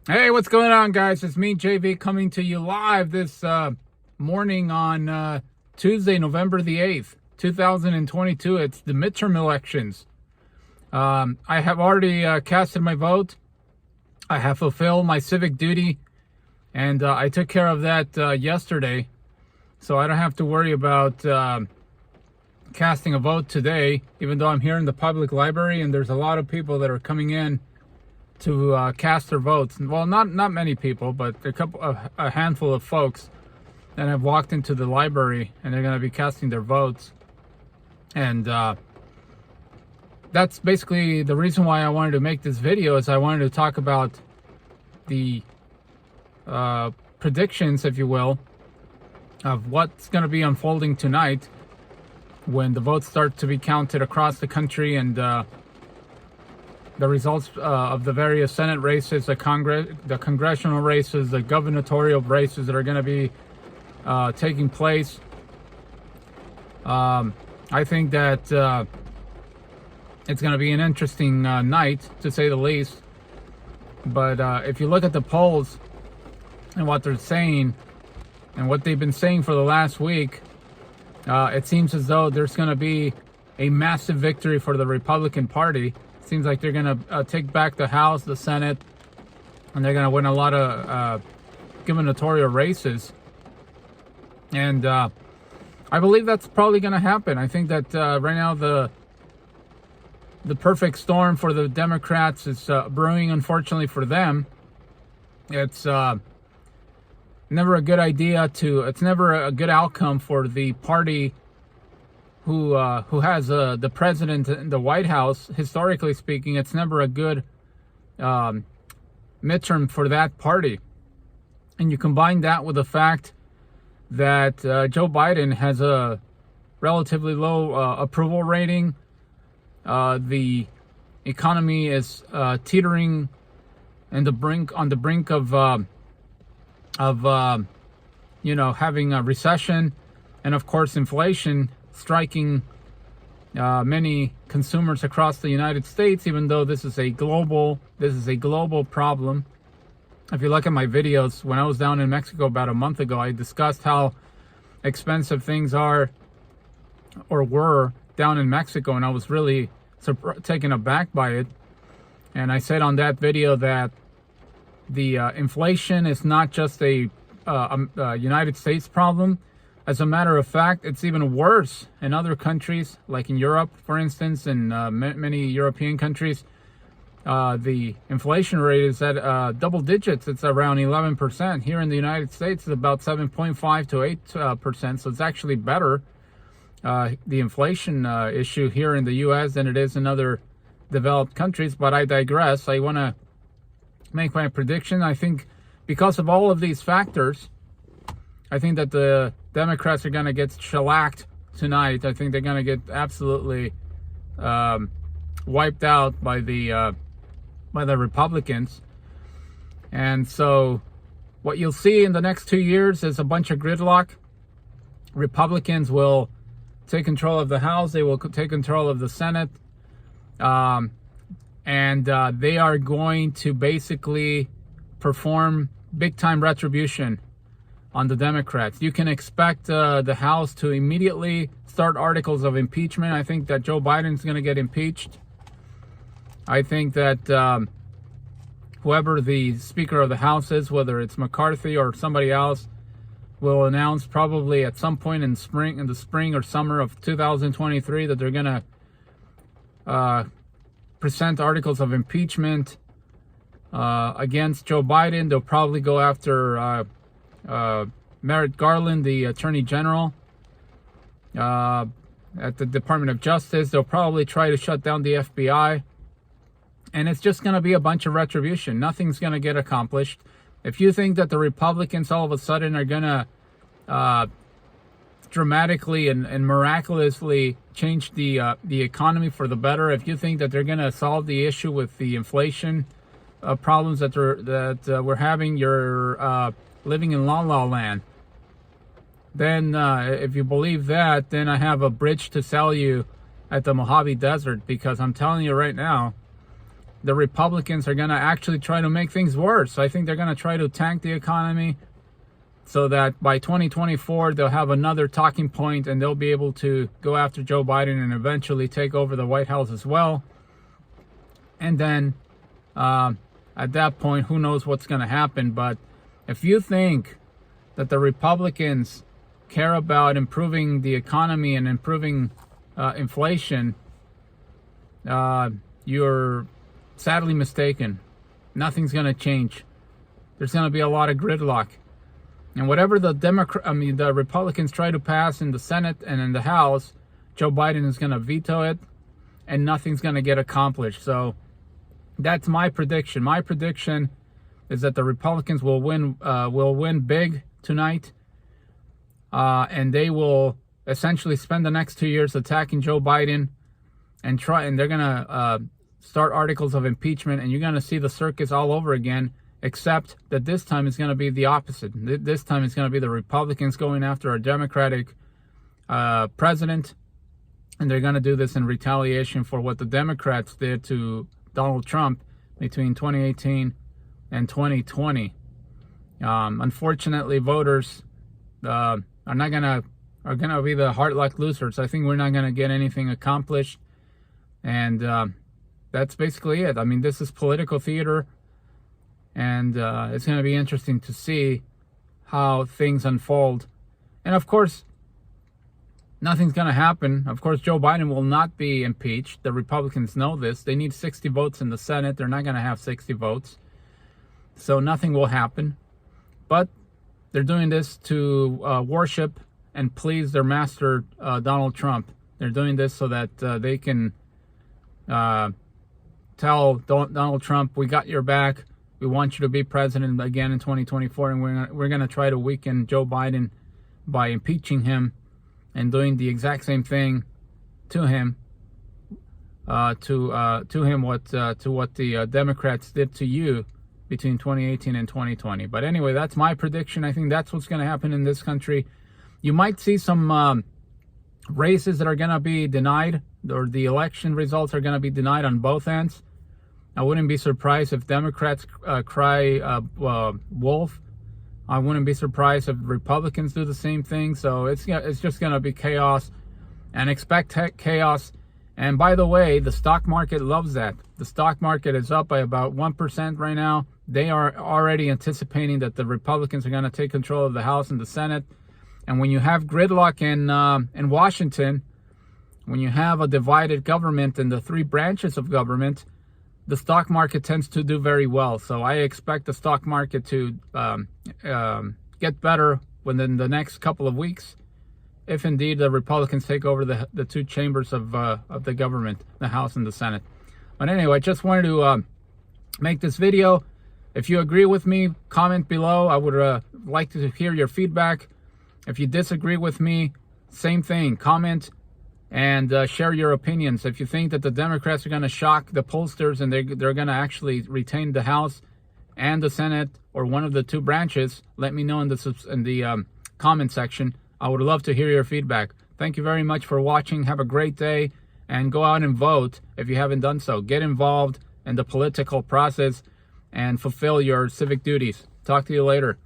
Hey, what's going on, guys? It's me, JV, coming to you live this morning on Tuesday, November the 8th, 2022. It's the midterm elections. I have already casted my vote. I have fulfilled my civic duty, and I took care of that yesterday. So I don't have to worry about casting a vote today, even though I'm here in the public library and there's a lot of people that are coming in to cast their votes. Well, not many people, but a handful of folks that have walked into the library and they're going to be casting their votes. And that's basically the reason why I wanted to make this video. Is I wanted to talk about the predictions, if you will, of what's going to be unfolding tonight when the votes start to be counted across the country, and the results of the various Senate races, the congressional races, the gubernatorial races that are going to be taking place. I think that it's going to be an interesting night, to say the least. But if you look at the polls and what they're saying and what they've been saying for the last week, it seems as though there's going to be a massive victory for the Republican Party. Seems like they're going to take back the House, the Senate, and they're going to win a lot of gubernatorial races. And I believe that's probably going to happen. I think that right now the perfect storm for the Democrats is brewing, unfortunately for them. It's never a good idea it's never a good outcome for the party who has the president in the White House. Historically speaking, it's never a good midterm for that party. And you combine that with the fact that Joe Biden has a relatively low approval rating. The economy is teetering on the brink of having a recession, and of course inflation striking many consumers across the United States, even though this is a global problem. If you look at my videos, when I was down in Mexico about a month ago, I discussed how expensive things are or were down in Mexico, and I was really taken aback by it. And I said on that video that the inflation is not just a United States problem. As a matter of fact, it's even worse in other countries, like in Europe, for instance, in many European countries. The inflation rate is at double digits. It's around 11%. Here in the United States, it's about 7.5 to 8%. So it's actually better, the inflation issue here in the U.S. than it is in other developed countries. But I digress. I want to make my prediction. I think because of all of these factors, I think that the Democrats are going to get shellacked tonight. I think they're going to get absolutely wiped out by the Republicans. And so what you'll see in the next 2 years is a bunch of gridlock. Republicans will take control of the House. They will take control of the Senate. And they are going to basically perform big-time retribution on the Democrats. You can expect the House to immediately start articles of impeachment. I think that Joe Biden's going to get impeached. I think that whoever the Speaker of the House is, whether it's McCarthy or somebody else, will announce probably at some point in the spring or summer of 2023 that they're going to present articles of impeachment against Joe Biden. They'll probably go after Merrick Garland, the Attorney General, at the Department of Justice. They'll probably try to shut down the FBI. And it's just going to be a bunch of retribution. Nothing's going to get accomplished. If you think that the Republicans all of a sudden are going to dramatically and miraculously change the economy for the better, if you think that they're going to solve the issue with the inflation problems that we're having, you're living in La La Land. Then if you believe that, then I have a bridge to sell you at the Mojave Desert, because I'm telling you right now the Republicans are going to actually try to make things worse. I think they're going to try to tank the economy so that by 2024 they'll have another talking point and they'll be able to go after Joe Biden and eventually take over the White House as well. And then at that point, who knows what's going to happen. But if you think that the Republicans care about improving the economy and improving inflation, you're sadly mistaken. Nothing's going to change. There's going to be a lot of gridlock. And whatever the Republicans try to pass in the Senate and in the House, Joe Biden is going to veto it, and nothing's going to get accomplished. So that's my prediction. My prediction is that the Republicans will win big tonight, and they will essentially spend the next 2 years attacking Joe Biden and they're going to start articles of impeachment, and you're going to see the circus all over again, except that this time it's going to be the opposite. This time it's going to be the Republicans going after our Democratic president, and they're going to do this in retaliation for what the Democrats did to Donald Trump between 2018 and 2020. Unfortunately, voters are going to be the hard luck losers. I think we're not going to get anything accomplished, and that's basically it. I mean, this is political theater, and it's going to be interesting to see how things unfold. And of course, nothing's going to happen. Of course, Joe Biden will not be impeached. The Republicans know this. They need 60 votes in the Senate. They're not going to have 60 votes. So nothing will happen. But they're doing this to worship and please their master, Donald Trump. They're doing this so that they can tell Donald Trump, we got your back. We want you to be president again in 2024. And we're going to try to weaken Joe Biden by impeaching him and doing the exact same thing to him, what the Democrats did to you between 2018 and 2020. But anyway, that's my prediction. I think that's what's going to happen in this country. You might see some races that are going to be denied, or the election results are going to be denied on both ends. I wouldn't be surprised if Democrats cry wolf. I wouldn't be surprised if Republicans do the same thing. So it's just going to be chaos, and expect chaos. And by the way, the stock market loves that. The stock market is up by about 1% right now. They are already anticipating that the Republicans are going to take control of the House and the Senate. And when you have gridlock in Washington, when you have a divided government and the three branches of government, the stock market tends to do very well. So I expect the stock market to get better within the next couple of weeks, if indeed the Republicans take over the two chambers of the government, the House and the Senate. But anyway, I just wanted to make this video. If you agree with me, comment below. I would like to hear your feedback. If you disagree with me, same thing, comment and share your opinions. If you think that the Democrats are going to shock the pollsters and they're going to actually retain the House and the Senate, or one of the two branches, let me know in the comment section. I would love to hear your feedback. Thank you very much for watching. Have a great day, and go out and vote if you haven't done so. Get involved in the political process and fulfill your civic duties. Talk to you later.